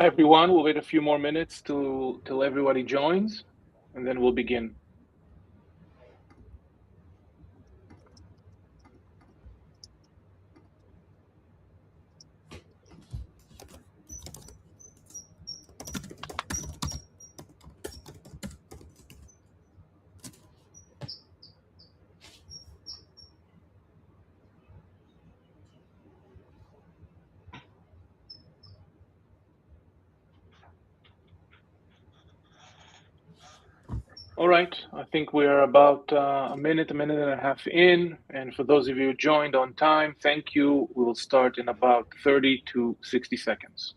Hi, everyone. We'll wait a few more minutes till everybody joins, and then we'll begin. All right, I think we're about a minute and a half in. And for those of you who joined on time, thank you. We'll start in about 30 to 60 seconds.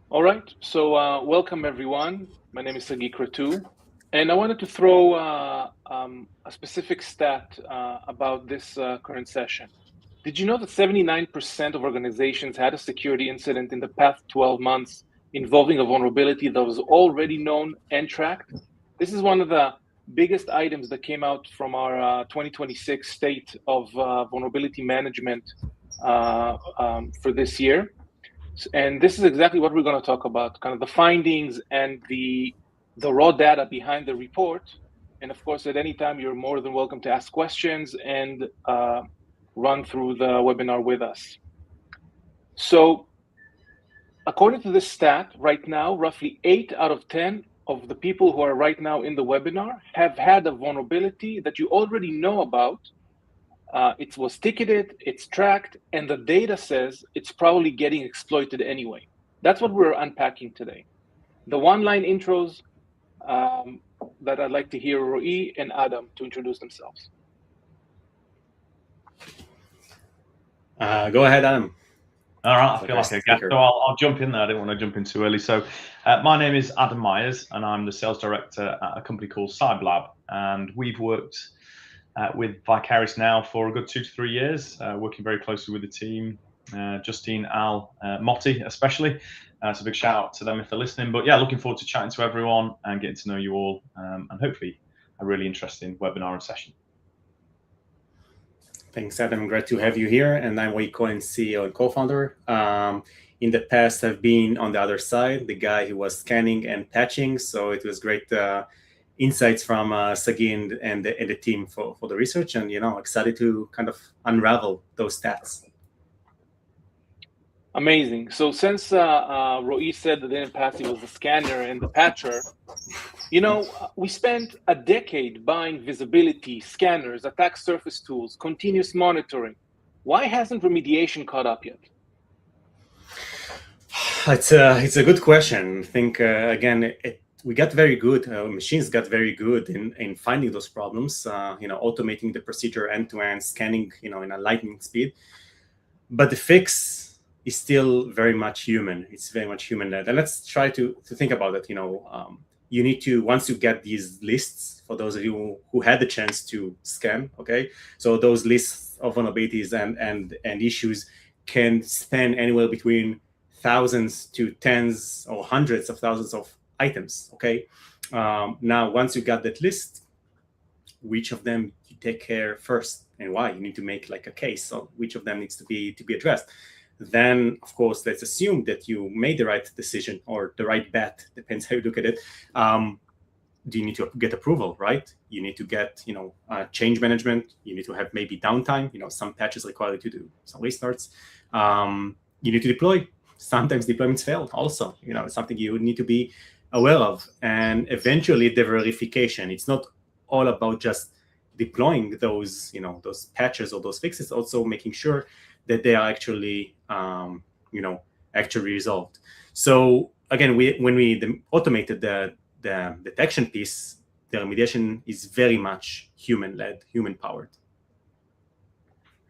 All right, so welcome everyone. My name is Sagy Kratu, and I wanted to throw a specific stat about this current session. Did you know that 79% of organizations had a security incident in the past 12 months involving a vulnerability that was already known and tracked? This is one of the biggest items that came out from our 2026 State of Vulnerability Management for this year. And this is exactly what we're going to talk about, kind of the findings and the raw data behind the report. And of course, at any time, you're more than welcome to ask questions and run through the webinar with us. So according to this stat, right now, roughly 8 out of 10 of the people who are right now in the webinar have had a vulnerability that you already know about. It was ticketed, it's tracked, and the data says it's probably getting exploited anyway. That's what we're unpacking today. The one-line intros that I'd like to hear Roy and Adam to introduce themselves. Go ahead, Adam. All right, I feel like a guest, so I'll jump in there. I didn't want to jump in too early. So my name is Adam Myers, and I'm the sales director at a company called CyberLab, and we've worked with Vicarius now for a good 2 to 3 years, working very closely with the team, Justine, Al, Motti especially. So a big shout out to them if they're listening. But yeah, looking forward to chatting to everyone and getting to know you all, and hopefully a really interesting webinar and session. Thanks, Adam. Great to have you here. And I'm Cohen, CEO and co-founder. In the past, I've been on the other side, the guy who was scanning and patching. So it was great insights from Sagy and the team for the research, and excited to kind of unravel those stats. Amazing. So since Roy said that in past he was the scanner and the patcher, we spent a decade buying visibility, scanners, attack surface tools, continuous monitoring. Why hasn't remediation caught up yet? It's a good question. I think, again, we got very good, machines got very good in finding those problems, automating the procedure end-to-end, scanning, in a lightning speed. But the fix is still very much human. It's very much human-led. And let's try to think about it. You need to, once you get these lists, for those of you who had the chance to scan, okay? So those lists of vulnerabilities and issues can span anywhere between thousands to tens or hundreds of thousands of items, okay? Now, once you got that list, which of them you take care first and why? You need to make like a case of which of them needs to be addressed. Then, of course, let's assume that you made the right decision or the right bet, depends how you look at it. Do you need to get approval, right? You need to get, change management. You need to have maybe downtime. Some patches require you to do some restarts. You need to deploy. Sometimes deployments fail also. It's something you need to be aware of. And eventually the verification. It's not all about just deploying those, those patches or those fixes, also making sure that they are actually, actually resolved. So again, when we automated the detection piece, the remediation is very much human-led, human-powered.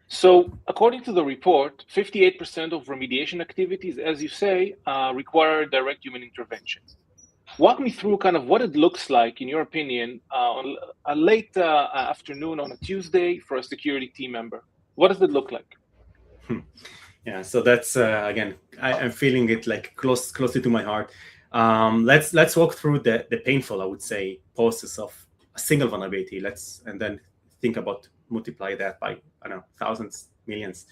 So according to the report, 58% of remediation activities, as you say, require direct human intervention. Walk me through kind of what it looks like, in your opinion, on a late afternoon on a Tuesday for a security team member. What does it look like? Yeah, so that's again, I'm feeling it like closely to my heart. Let's walk through the painful, I would say, process of a single vulnerability. And then think about multiply that by, I don't know, thousands, millions.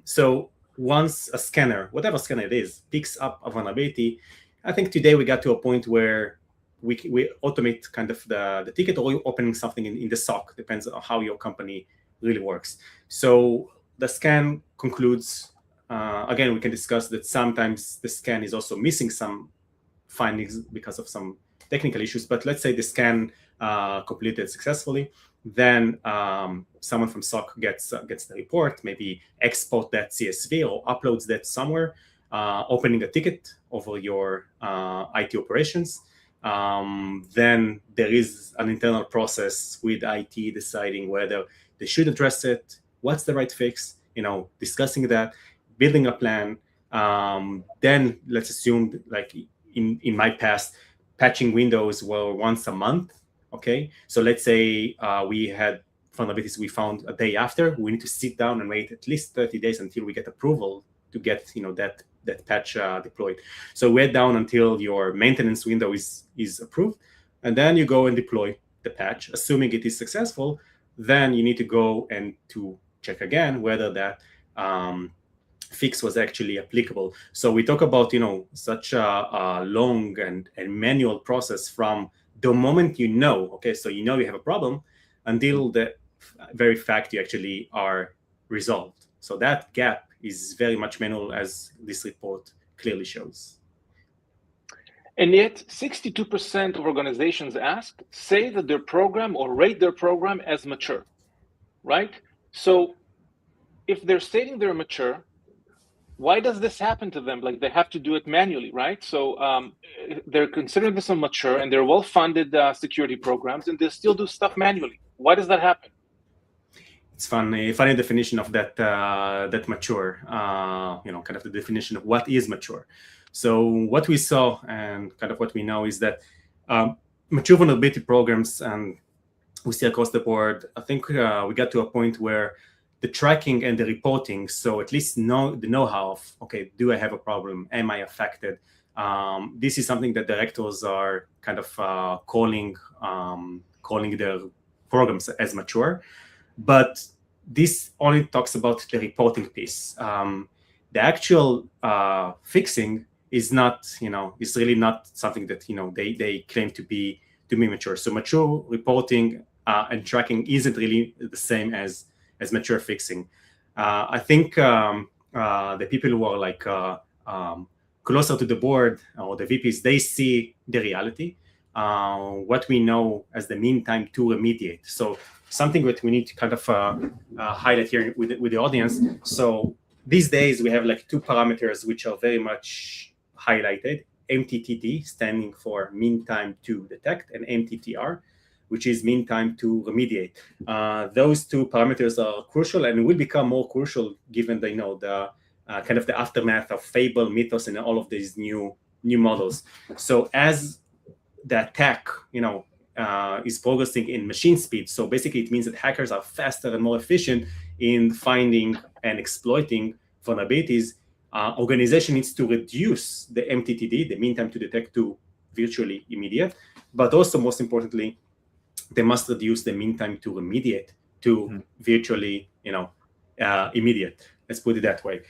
So once a scanner, whatever scanner it is, picks up a vulnerability, I think today we got to a point where we automate kind of the ticket, or opening something in the SOC, depends on how your company really works. So the scan concludes. Again, we can discuss that sometimes the scan is also missing some findings because of some technical issues, but let's say the scan completed successfully. Then someone from SOC gets the report, maybe export that CSV or uploads that somewhere, opening a ticket over your IT operations. Then there is an internal process with IT deciding whether they should address it, what's the right fix, discussing that, building a plan. Then let's assume, like in my past, patching Windows were once a month. Okay, so let's say we had vulnerabilities we found a day after. We need to sit down and wait at least 30 days until we get approval to get that patch deployed. So wait down until your maintenance window is approved, and then you go and deploy the patch. Assuming it is successful, then you need to go and to check again whether that fix was actually applicable. So we talk about such a long and manual process from the moment okay, so you have a problem, until the very fact you actually are resolved. So that gap is very much manual, as this report clearly shows. And yet 62% of organizations asked say that their program or rate their program as mature, right? So if they're stating they're mature, why does this happen to them? Like, they have to do it manually, right? So they're considering this a mature and they're well-funded security programs, and they still do stuff manually. Why does that happen? It's funny definition of that mature, kind of the definition of what is mature. So what we saw and kind of what we know is that mature vulnerability programs, and we see across the board, I think we got to a point where the tracking and the reporting, so at least the know-how of, okay, do I have a problem? Am I affected? This is something that directors are kind of calling their programs as mature. But this only talks about the reporting piece. The actual fixing is not, is really not something that they claim to be mature. So mature reporting and tracking isn't really the same as mature fixing. I think the people who are like closer to the board or the VPs, they see the reality, what we know as the mean time to remediate. So something that we need to kind of highlight here with the audience. So these days we have like two parameters which are very much highlighted: MTTD, standing for mean time to detect, and MTTR, which is mean time to remediate. Those two parameters are crucial and will become more crucial given the kind of the aftermath of Fable, Mythos, and all of these new models. So as the attack, is progressing in machine speed, so basically it means that hackers are faster and more efficient in finding and exploiting vulnerabilities. Organization needs to reduce the MTTD, the mean time to detect, to virtually immediate, but also most importantly, they must reduce the mean time to remediate to virtually, immediate. Let's put it that way.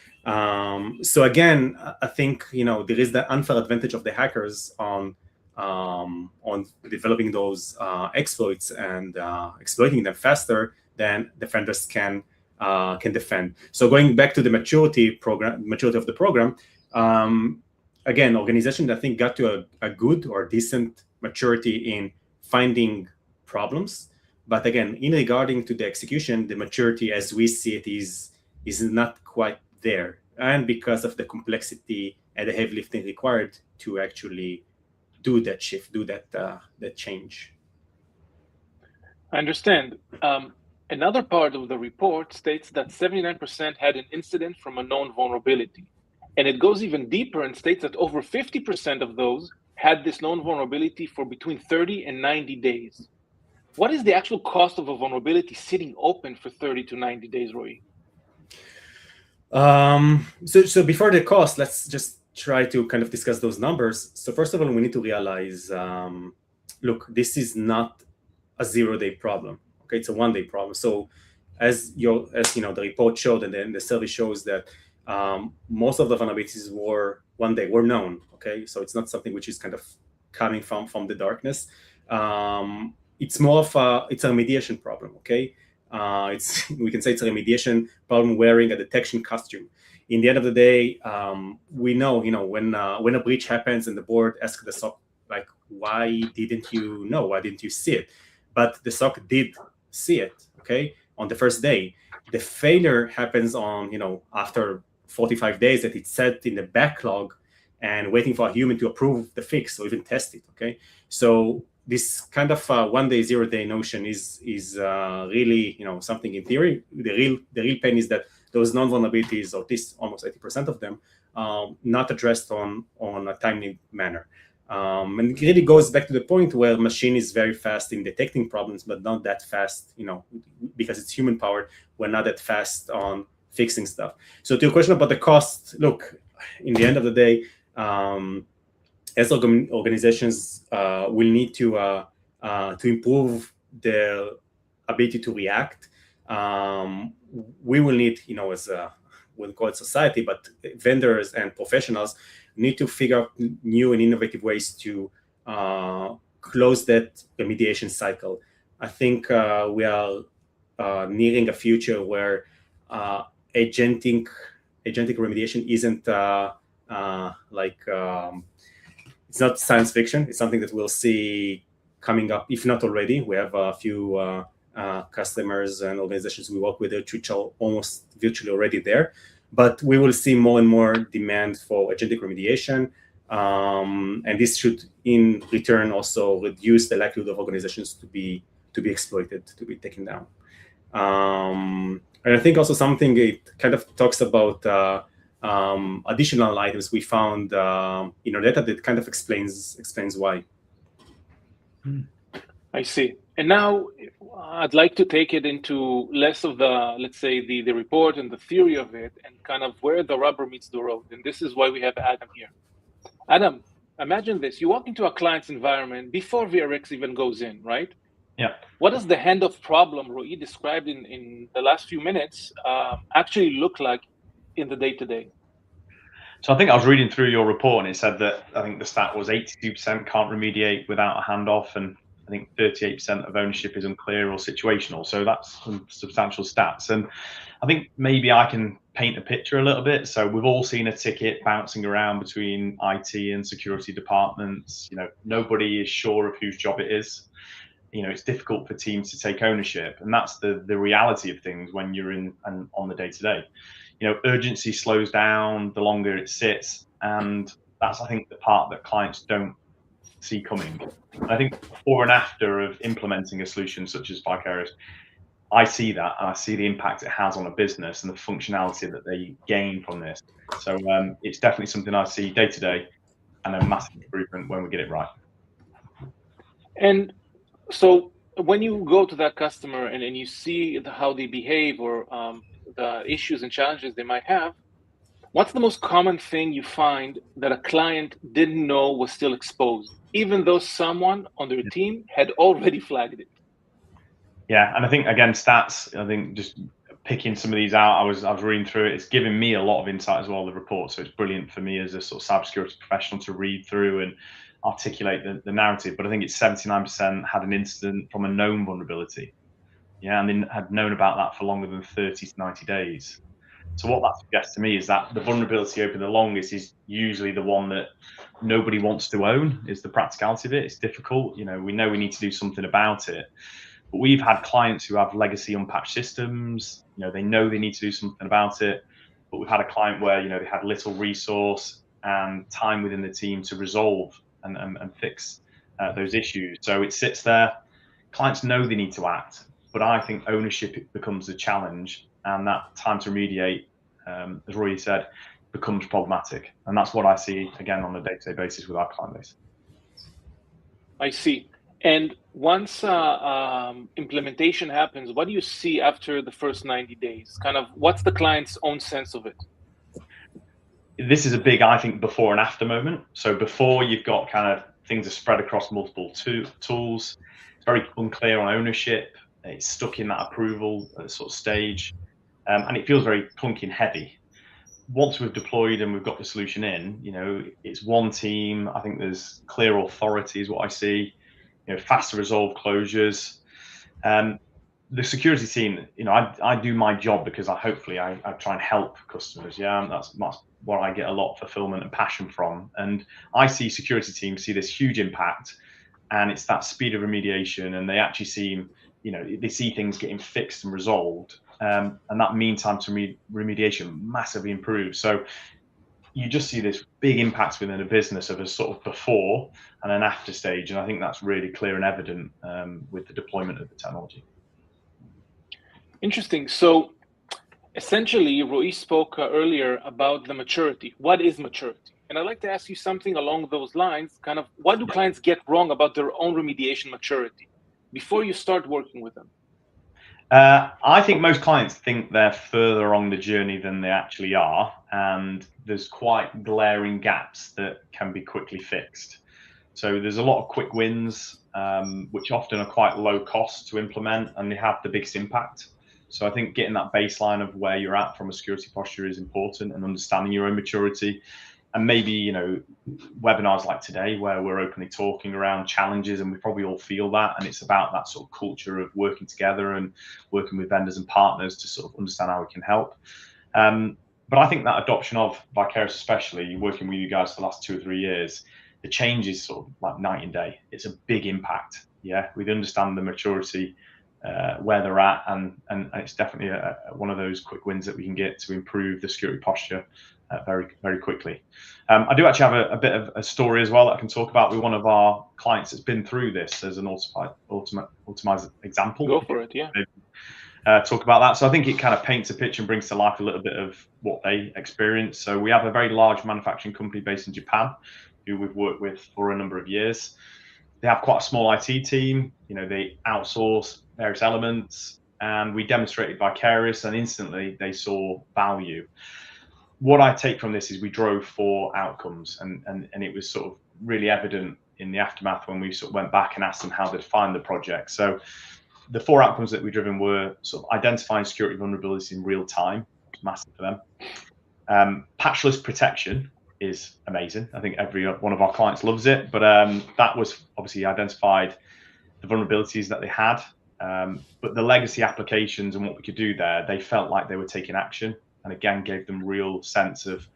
So again, I think there is the unfair advantage of the hackers on developing those exploits and exploiting them faster than defenders can defend. So going back to the maturity of the program, again, organizations I think got to a good or decent maturity in finding problems, but again, in regarding to the execution, the maturity as we see it is not quite there, and because of the complexity and the heavy lifting required to actually do that shift, do that change. I understand. Another part of the report states that 79% had an incident from a known vulnerability. And it goes even deeper and states that over 50% of those had this known vulnerability for between 30 and 90 days. What is the actual cost of a vulnerability sitting open for 30 to 90 days, Roy? So before the cost, let's just try to kind of discuss those numbers. So first of all, we need to realize, look, this is not a 0-day problem. Okay, it's a 1-day problem. So as you know, the report showed, and then the survey shows that most of the vulnerabilities were 1 day, were known. Okay, so it's not something which is kind of coming from the darkness. It's more of it's a remediation problem. Okay, we can say it's a remediation problem wearing a detection costume. In the end of the day, we know, when a breach happens and the board asks the SOC, like, why didn't you know? Why didn't you see it? But the SOC did see it, okay, on the first day. The failure happens on, after 45 days that it's set in the backlog and waiting for a human to approve the fix or even test it, okay? So this kind of 1-day, 0-day notion is really, something in theory. The real pain is that those non-vulnerabilities, or at least almost 80% of them, not addressed on a timely manner. And it really goes back to the point where machine is very fast in detecting problems, but not that fast, because it's human powered, we're not that fast on fixing stuff. So to your question about the cost, look, in the end of the day, as organizations will need to improve their ability to react, we will need, as we'll call it society, but vendors and professionals need to figure out new and innovative ways to close that remediation cycle. I think we are nearing a future where agentic remediation isn't it's not science fiction. It's something that we'll see coming up, if not already. We have a few customers and organizations we work with which are almost virtually already there. But we will see more and more demand for agentic remediation. And this should, in return, also reduce the likelihood of organizations to be exploited, to be taken down. And I think also something it kind of talks about additional items we found in our data that kind of explains why. I see. And now I'd like to take it into less of the, let's say, the report and the theory of it, and kind of where the rubber meets the road. And this is why we have Adam here. Adam, imagine this. You walk into a client's environment before VRX even goes in, right? Yeah. What does the handoff problem Roy described in the last few minutes actually look like in the day-to-day? So I think I was reading through your report, and it said that I think the stat was 82% can't remediate without a handoff, and I think 38% of ownership is unclear or situational. So that's some substantial stats. And I think maybe I can paint a picture a little bit. So we've all seen a ticket bouncing around between IT and security departments. Nobody is sure of whose job it is. It's difficult for teams to take ownership, and that's the reality of things when you're on the day-to-day. Urgency slows down the longer it sits, and that's, I think, the part that clients don't see coming. And I think before and after of implementing a solution such as Vicarius, I see that, and I see the impact it has on a business and the functionality that they gain from this. So it's definitely something I see day to day, and a massive improvement when we get it right. And so when you go to that customer and you see how they behave, or the issues and challenges they might have, what's the most common thing you find that a client didn't know was still exposed, even though someone on their team had already flagged it? Yeah, and I think, again, stats, I think just picking some of these out, I was reading through it, it's giving me a lot of insight as well, the report. So it's brilliant for me as a sort of cybersecurity professional to read through and articulate the narrative. But I think it's 79% had an incident from a known vulnerability. Yeah, and then had known about that for longer than 30 to 90 days. So what that suggests to me is that the vulnerability open the longest is usually the one that nobody wants to own, is the practicality of it. It's difficult. We know we need to do something about it. But we've had clients who have legacy unpatched systems. They know they need to do something about it. But we've had a client where, they had little resource and time within the team to resolve and fix those issues. So it sits there. Clients know they need to act. but I think ownership becomes a challenge, and that time to remediate, as Roy said, becomes problematic. And that's what I see, again, on a day-to-day basis with our client base. I see. And once implementation happens, what do you see after the first 90 days? Kind of what's the client's own sense of it? This is a big, I think, before and after moment. So before, you've got kind of things are spread across multiple tools. It's very unclear on ownership. It's stuck in that approval sort of stage. And it feels very clunky and heavy. Once we've deployed and we've got the solution in, it's one team. I think there's clear authority is what I see, faster resolve closures. The security team, I do my job because I try and help customers. Yeah, that's what I get a lot of fulfillment and passion from. And I see security teams see this huge impact, and it's that speed of remediation, and they actually see, they see things getting fixed and resolved. And that mean time to remediation massively improves. So you just see this big impact within a business of a sort of before and an after stage. And I think that's really clear and evident with the deployment of the technology. Interesting. So essentially, Roy spoke earlier about the maturity. What is maturity? And I'd like to ask you something along those lines, kind of what do clients get wrong about their own remediation maturity before you start working with them? I think most clients think they're further along the journey than they actually are, and there's quite glaring gaps that can be quickly fixed. So there's a lot of quick wins, which often are quite low cost to implement, and they have the biggest impact. So I think getting that baseline of where you're at from a security posture is important, and understanding your own maturity. And maybe, webinars like today where we're openly talking around challenges, and we probably all feel that. And it's about that sort of culture of working together and working with vendors and partners to sort of understand how we can help. But I think that adoption of Vicarius, especially working with you guys for the last 2 or 3 years, the change is sort of like night and day. It's a big impact. Yeah, we understand the maturity, where they're at, and it's definitely one of those quick wins that we can get to improve the security posture very, very quickly. I do actually have a bit of a story as well that I can talk about with one of our clients that's been through this as an automized example. Go for it, yeah. Talk about that. So I think it kind of paints a picture and brings to life a little bit of what they experience. So we have a very large manufacturing company based in Japan who we've worked with for a number of years. They have quite a small IT team. They outsource various elements, and we demonstrated Vicarius, and instantly they saw value. What I take from this is we drove 4 outcomes, and it was sort of really evident in the aftermath when we sort of went back and asked them how they'd find the project. So the 4 outcomes that we driven were sort of identifying security vulnerabilities in real time. It was massive for them. Patchless protection is amazing. I think every one of our clients loves it, but that was obviously identified the vulnerabilities that they had, but the legacy applications and what we could do there, they felt like they were taking action, and again gave them real sense of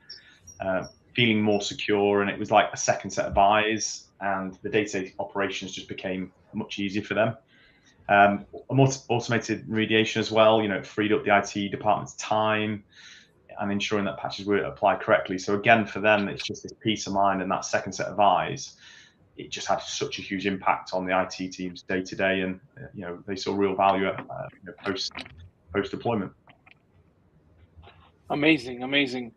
feeling more secure, and it was like a second set of eyes, and the day-to-day operations just became much easier for them. Automated remediation as well, it freed up the IT department's time and ensuring that patches were applied correctly. So again, for them, it's just this peace of mind and that second set of eyes. It just had such a huge impact on the IT teams day to day, and they saw real value post deployment. Amazing.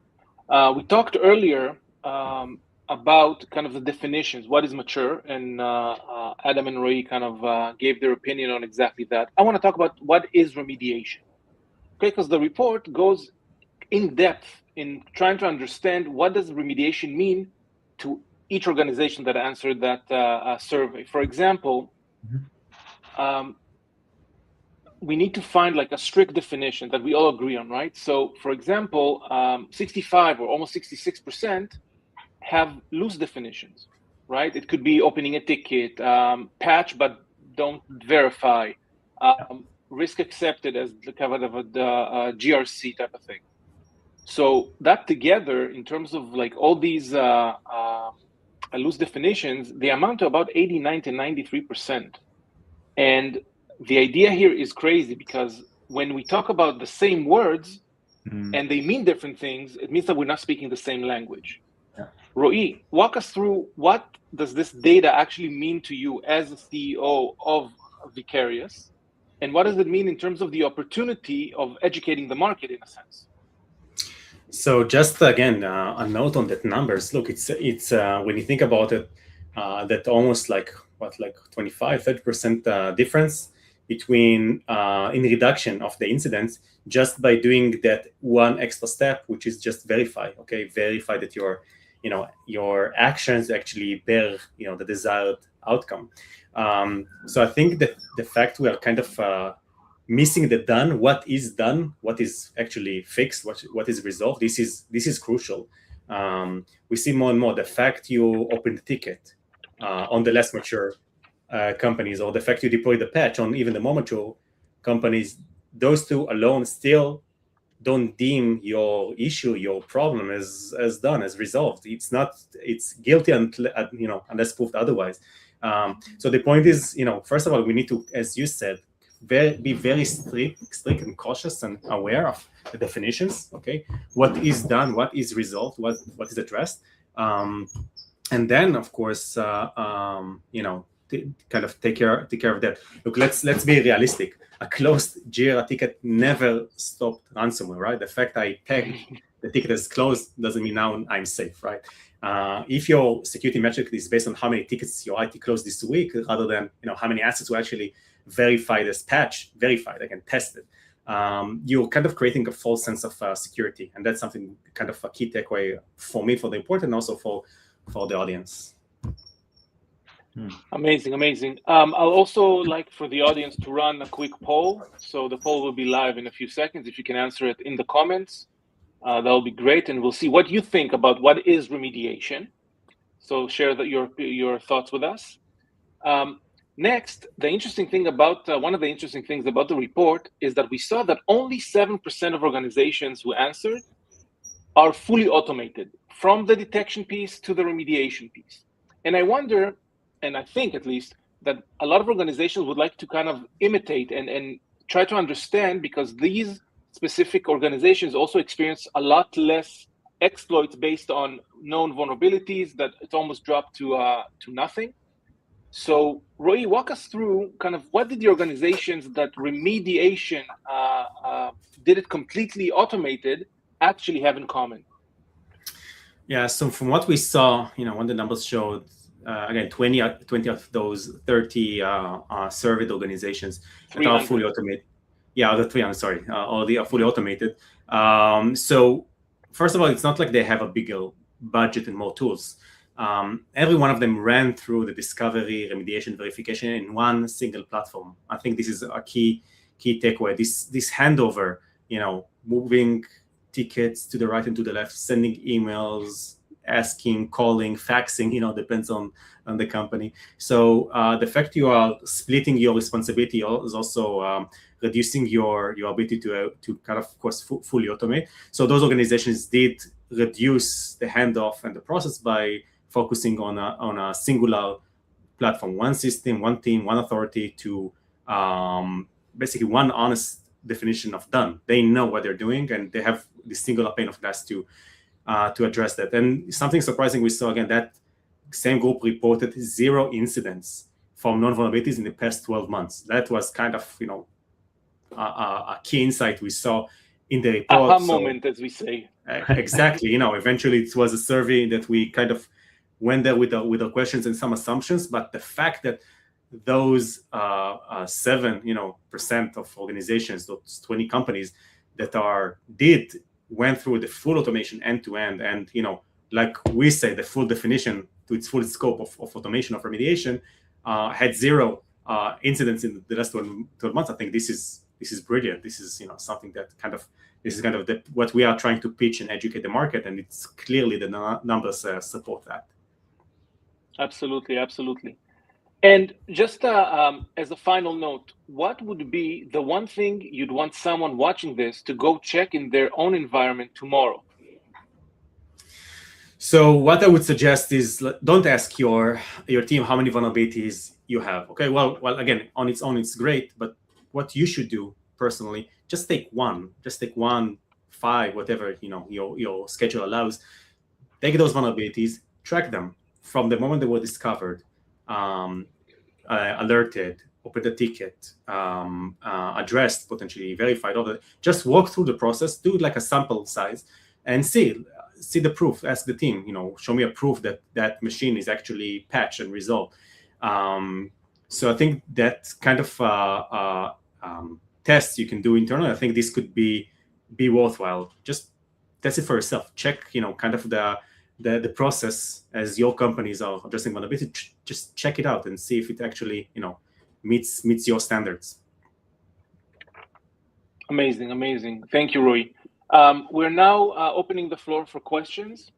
We talked earlier about kind of the definitions. What is mature? And Adam and Roy kind of gave their opinion on exactly that. I want to talk about what is remediation. Okay, because the report goes in depth in trying to understand what does remediation mean to each organization that answered that survey. For example, we need to find like a strict definition that we all agree on, right? So, for example, 65 or almost 66% have loose definitions, right? It could be opening a ticket, patch but don't verify, risk accepted as the kind of a GRC type of thing. So that together, in terms of like all these loose definitions, they amount to about 89 to 93%. And the idea here is crazy, because when we talk about the same words and they mean different things, it means that we're not speaking the same language. Yeah. Roy, walk us through, what does this data actually mean to you as a CEO of Vicarius? And what does it mean in terms of the opportunity of educating the market in a sense? So just again, a note on that numbers. Look, it's when you think about it, that almost like 25-30% difference between in reduction of the incidents just by doing that one extra step, which is just verify that your actions actually bear the desired outcome. So I think that the fact we are kind of missing the done, what is done, what is actually fixed, what is resolved. This is crucial. We see more and more the fact you open the ticket on the less mature companies, or the fact you deploy the patch on even the more mature companies. Those two alone still don't deem your issue, your problem as done, as resolved. It's guilty unless proved otherwise. So the point is, first of all, we need to, as you said, be very strict and cautious and aware of the definitions. Okay, what is done, what is resolved, what is addressed, and then of course, kind of take care of that. Look, let's be realistic. A closed Jira ticket never stopped ransomware, right? The fact I tagged the ticket as closed doesn't mean now I'm safe, right? If your security metric is based on how many tickets your IT closed this week, rather than how many assets were actually verified as patch, again, tested, you're kind of creating a false sense of security, and that's something kind of a key takeaway for me, for the report, and also for the audience. Amazing. I'll also like for the audience to run a quick poll. So the poll will be live in a few seconds. If you can answer it in the comments, that'll be great, and we'll see what you think about what is remediation. So share your thoughts with us. Next, one of the interesting things about the report is that we saw that only 7% of organizations who answered are fully automated, from the detection piece to the remediation piece. And I wonder, and I think at least, that a lot of organizations would like to kind of imitate and try to understand, because these specific organizations also experience a lot less exploits based on known vulnerabilities, that it's almost dropped to nothing. So, Roy, walk us through kind of what did the organizations that remediation did it completely automated actually have in common? Yeah, so from what we saw, when the numbers showed, again, 20 of those 30 surveyed organizations that are fully automated. Yeah, the 300, sorry, all the are fully automated. So, first of all, it's not like they have a bigger budget and more tools. Every one of them ran through the discovery, remediation, verification in one single platform. I think this is a key takeaway. This handover, moving tickets to the right and to the left, sending emails, asking, calling, faxing, depends on the company. So the fact you are splitting your responsibility is also reducing your ability to kind of course, fully automate. So those organizations did reduce the handoff and the process by focusing on a singular platform, one system, one team, one authority, to basically one honest definition of done. They know what they're doing, and they have this singular pane of glass to address that. And something surprising we saw, again, that same group reported 0 incidents from non-vulnerabilities in the past 12 months. That was kind of, a key insight we saw in the report. Aha moment, as we say. Exactly. Eventually it was a survey that we kind of went there with the questions and some assumptions, but the fact that those 7% of organizations, those 20 companies that went through the full automation end to end, and like we say, the full definition to its full scope of automation of remediation, had 0 incidents in the last 12 months. I think this is brilliant. This is something that what we are trying to pitch and educate the market, and it's clearly the numbers support that. Absolutely. And just as a final note, what would be the one thing you'd want someone watching this to go check in their own environment tomorrow? So what I would suggest is, don't ask your team how many vulnerabilities you have. Okay, well, again, on its own, it's great, but what you should do personally, just take one, 5, whatever your schedule allows. Take those vulnerabilities, track them from the moment they were discovered, alerted, open the ticket, addressed, potentially verified, all that. Just walk through the process, do like a sample size, and see the proof. Ask the team, show me a proof that that machine is actually patched and resolved. So I think that kind of tests you can do internally, I think this could be worthwhile. Just test it for yourself. Check, kind of the process as your companies are addressing vulnerability. Just check it out and see if it actually, meets your standards. Amazing. Thank you, Roy. We're now opening the floor for questions.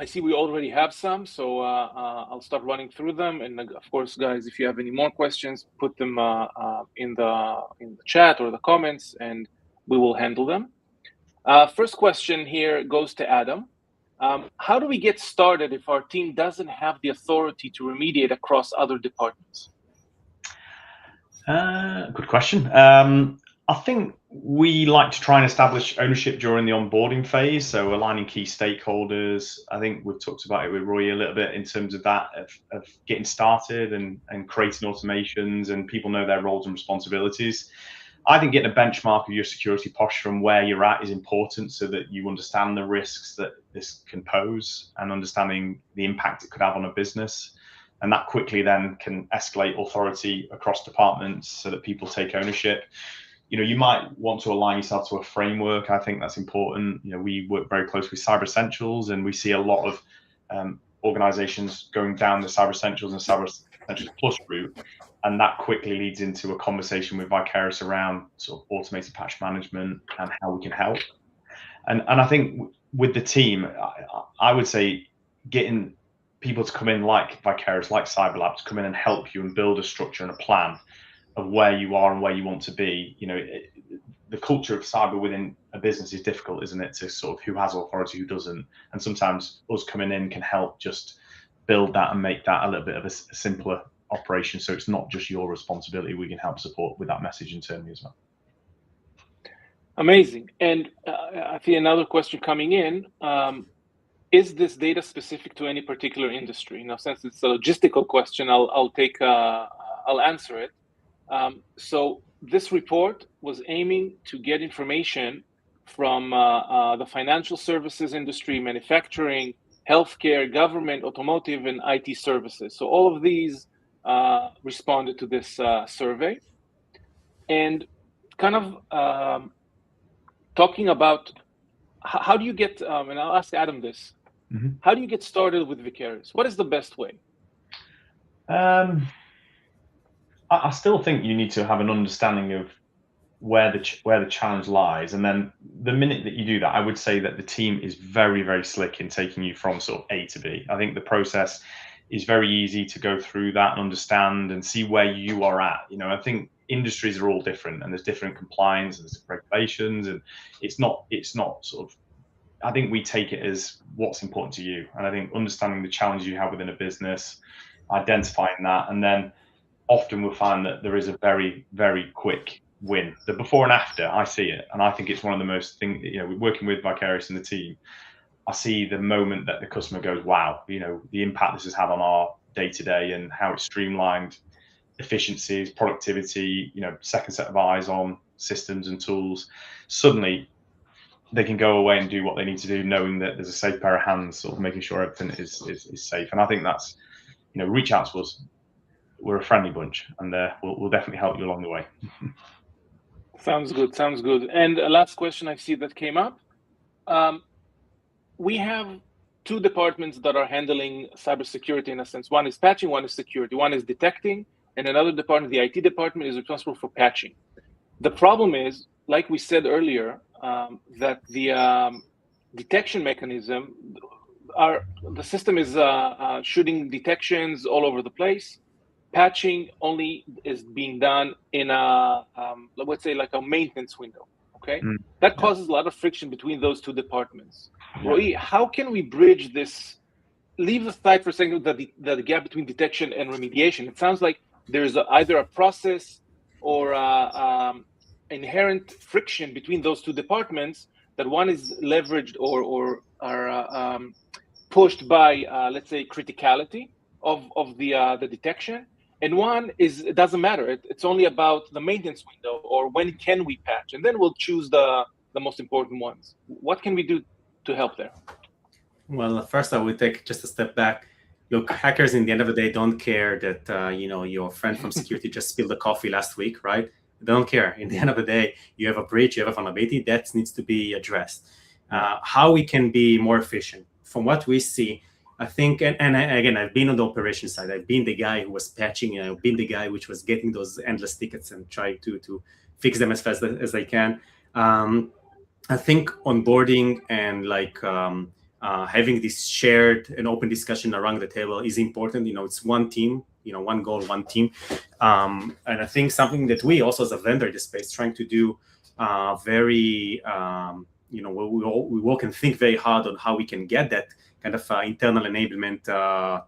I see we already have some, so I'll start running through them. And of course, guys, if you have any more questions, put them in the chat or the comments, and we will handle them. First question here goes to Adam. How do we get started if our team doesn't have the authority to remediate across other departments? Good question. I think we like to try and establish ownership during the onboarding phase, so aligning key stakeholders. I think we've talked about it with Roy a little bit in terms of that, of getting started and creating automations, and people know their roles and responsibilities. I think getting a benchmark of your security posture from where you're at is important, so that you understand the risks that this can pose and understanding the impact it could have on a business. And that quickly then can escalate authority across departments so that people take ownership. You might want to align yourself to a framework. I think that's important. We work very closely with Cyber Essentials, and we see a lot of organizations going down the Cyber Essentials and Cyber Essentials Plus route. And that quickly leads into a conversation with Vicarius around sort of automated patch management and how we can help. And I think with the team, I would say getting people to come in like Vicarius, like Cyberlab, to come in and help you and build a structure and a plan of where you are and where you want to be. The culture of cyber within a business is difficult, isn't it? To sort of who has authority, who doesn't. And sometimes us coming in can help just build that and make that a little bit of a simpler operation. So it's not just your responsibility. We can help support with that message internally as well. Amazing. And I see another question coming in. Is this data specific to any particular industry? Now, since it's a logistical question, I'll answer it. So this report was aiming to get information from the financial services industry, manufacturing, healthcare, government, automotive, and IT services. So all of these responded to this survey. And kind of talking about how do you get, and I'll ask Adam this, how do you get started with Vicarius? What is the best way? I still think you need to have an understanding of where the challenge lies, and then the minute that you do that, I would say that the team is very, very slick in taking you from sort of A to B. I think the process is very easy to go through that and understand and see where you are at. I think industries are all different, and there's different compliance and there's regulations, and it's not sort of. I think we take it as what's important to you, and I think understanding the challenges you have within a business, identifying that, and then often we'll find that there is a very, very quick win. The before and after, I see it, and I think it's one of the most things. We're working with Vicarius and the team. I see the moment that the customer goes, "Wow!" The impact this has had on our day to day and how it's streamlined efficiencies, productivity. Second set of eyes on systems and tools. Suddenly, they can go away and do what they need to do, knowing that there's a safe pair of hands, sort of making sure everything is safe. And I think that's, reach out to us. We're a friendly bunch, and we'll definitely help you along the way. Sounds good. And a last question I see that came up. We have two departments that are handling cybersecurity in a sense. One is patching, one is security. One is detecting, and another department, the IT department, is responsible for patching. The problem is, like we said earlier, that the detection mechanism, the system is shooting detections all over the place. Patching only is being done in a, let's say, like a maintenance window. Okay, that causes a lot of friction between those two departments. Roy, how can we bridge this? Leave aside for a second the gap between detection and remediation. It sounds like there's either a process or inherent friction between those two departments, that one is leveraged or pushed by let's say criticality of the detection, And one is, it doesn't matter. It's only about the maintenance window or when can we patch, and then we'll choose the most important ones. What can we do to help there? Well, first I would take just a step back. Look, hackers in the end of the day don't care that your friend from security just spilled the coffee last week, right? They don't care. In the end of the day, you have a breach, you have a vulnerability that needs to be addressed. How we can be more efficient? From what we see, I think, and again, I've been on the operation side. I've been the guy who was patching. I've been the guy which was getting those endless tickets and trying to fix them as fast as I can. I think onboarding and having this shared and open discussion around the table is important. It's one team, one goal, one team. And I think something that we also as a vendor in this space trying to do we work and think very hard on how we can get that kind of internal enablement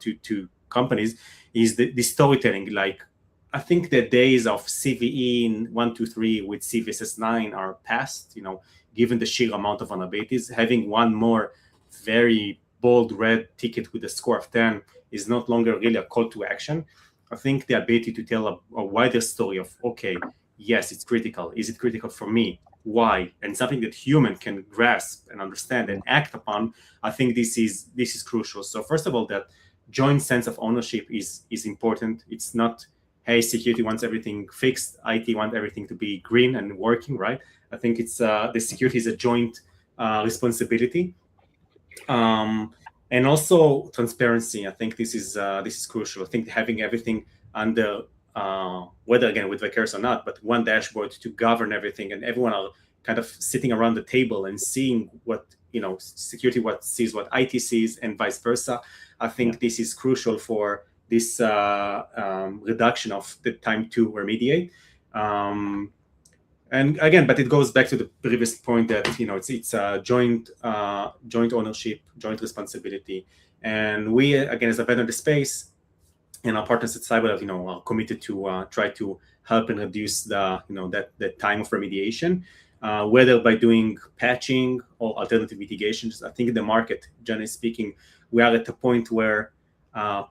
to companies is the storytelling. Like, I think the days of CVE in 1, 2, 3 with CVSS 9 are past, given the sheer amount of vulnerabilities. Having one more very bold red ticket with a score of 10 is not longer really a call to action. I think the ability to tell a wider story of, okay, yes, it's critical. Is it critical for me? Why? And something that human can grasp and understand and act upon, I think this is crucial. So first of all, that joint sense of ownership is important. It's not, hey, security wants everything fixed, IT wants everything to be green and working, right? I think it's the security is a joint responsibility. And also transparency. I think this is crucial. I think having everything under whether again with Vicarius or not, but one dashboard to govern everything, and everyone are kind of sitting around the table and seeing what security sees what IT sees, and vice versa. I think this is crucial for this reduction of the time to remediate. And again, but it goes back to the previous point that it's a joint ownership, joint responsibility, and we again as a vendor in the space and our partners at CyberLab, are committed to try to help and reduce that time of remediation, whether by doing patching or alternative mitigations. I think in the market, generally speaking, we are at a point where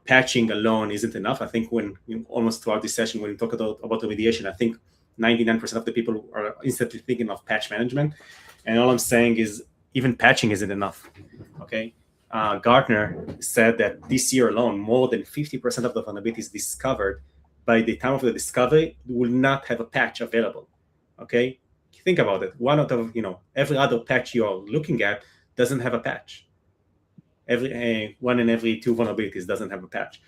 patching alone isn't enough. I think when almost throughout this session, when we talk about remediation, I think 99% of the people are instantly thinking of patch management. And all I'm saying is even patching isn't enough, okay? Gartner said that this year alone, more than 50% of the vulnerabilities discovered by the time of the discovery will not have a patch available, okay? Think about it. One out of, every other patch you're looking at doesn't have a patch. One in every 2 vulnerabilities doesn't have a patch.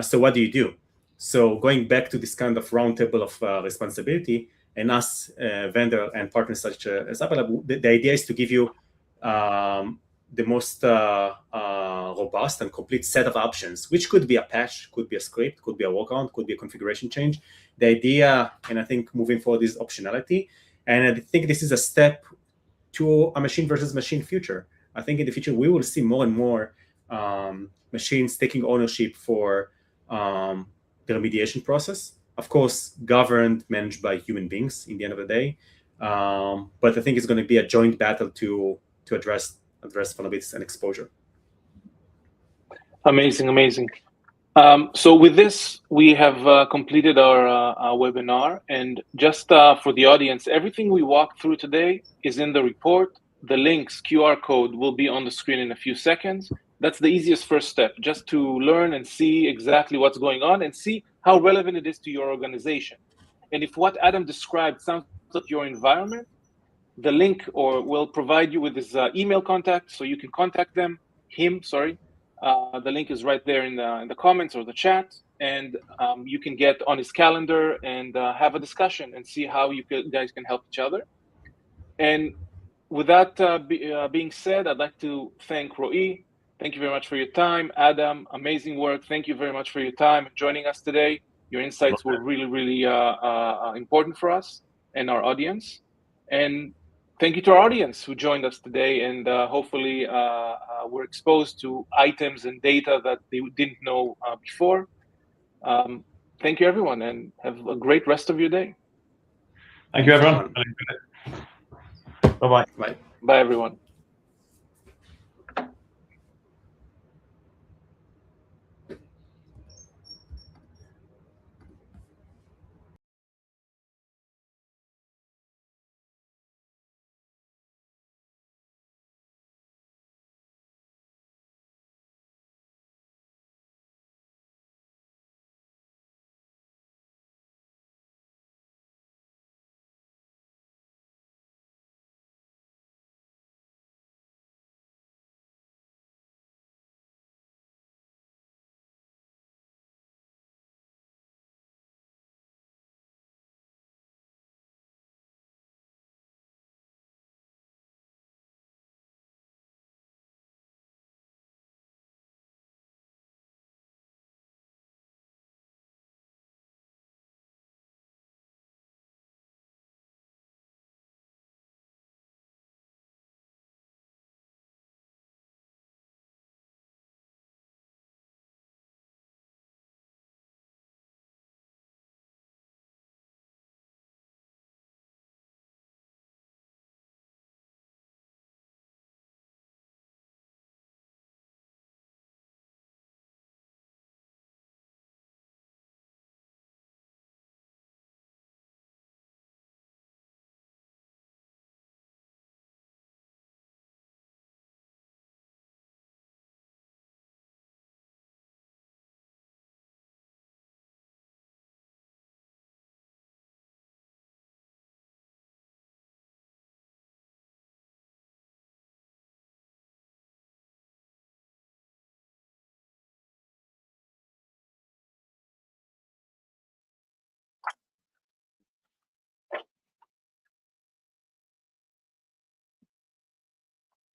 So what do you do? So going back to this kind of roundtable of responsibility, and us vendor and partners such as CyberLab, the idea is to give you the most robust and complete set of options, which could be a patch, could be a script, could be a workaround, could be a configuration change. The idea, and I think moving forward, is optionality. And I think this is a step to a machine versus machine future. I think in the future, we will see more and more machines taking ownership for the remediation process. Of course, governed, managed by human beings in the end of the day. But I think it's going to be a joint battle to address vulnerabilities and exposure. Amazing. So with this, we have completed our webinar. And just for the audience, everything we walked through today is in the report. The links, QR code, will be on the screen in a few seconds. That's the easiest first step, just to learn and see exactly what's going on and see how relevant it is to your organization. And if what Adam described sounds like your environment, the link will provide you with his email contact, so you can contact him. The link is right there in the comments or the chat, and you can get on his calendar and have a discussion and see how you guys can help each other. And with that being said, I'd like to thank Ro'i. Thank you very much for your time. Adam, amazing work. Thank you very much for your time and joining us today. Your insights were really, really important for us and our audience. And thank you to our audience who joined us today, and hopefully were exposed to items and data that they didn't know before. Thank you, everyone, and have a great rest of your day. Thank you, everyone. Bye-bye. Bye. Bye, everyone.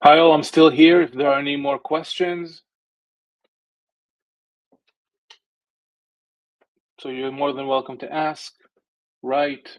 Hi all, I'm still here. If there are any more questions, so you're more than welcome to ask, write.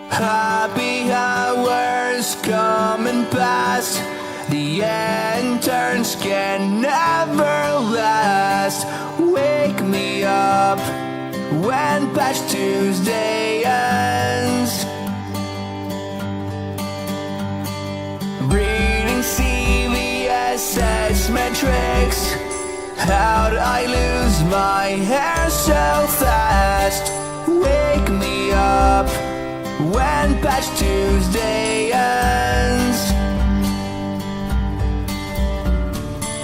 Happy hours coming past, the interns can never last. Wake me up when Patch Tuesday ends. Reading CVSS metrics. How'd I lose my hair so fast? Wake me up when Patch Tuesday ends.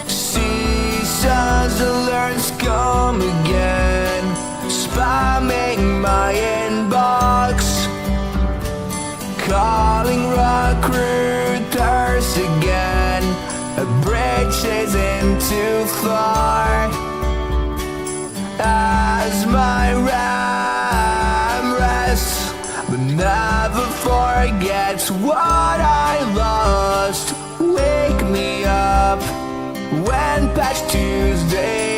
CISA's alerts come again, spamming my inbox, calling recruiters again. A bridge isn't too far as my RAM rests, but never forget what I lost. Wake me up when Patch Tuesday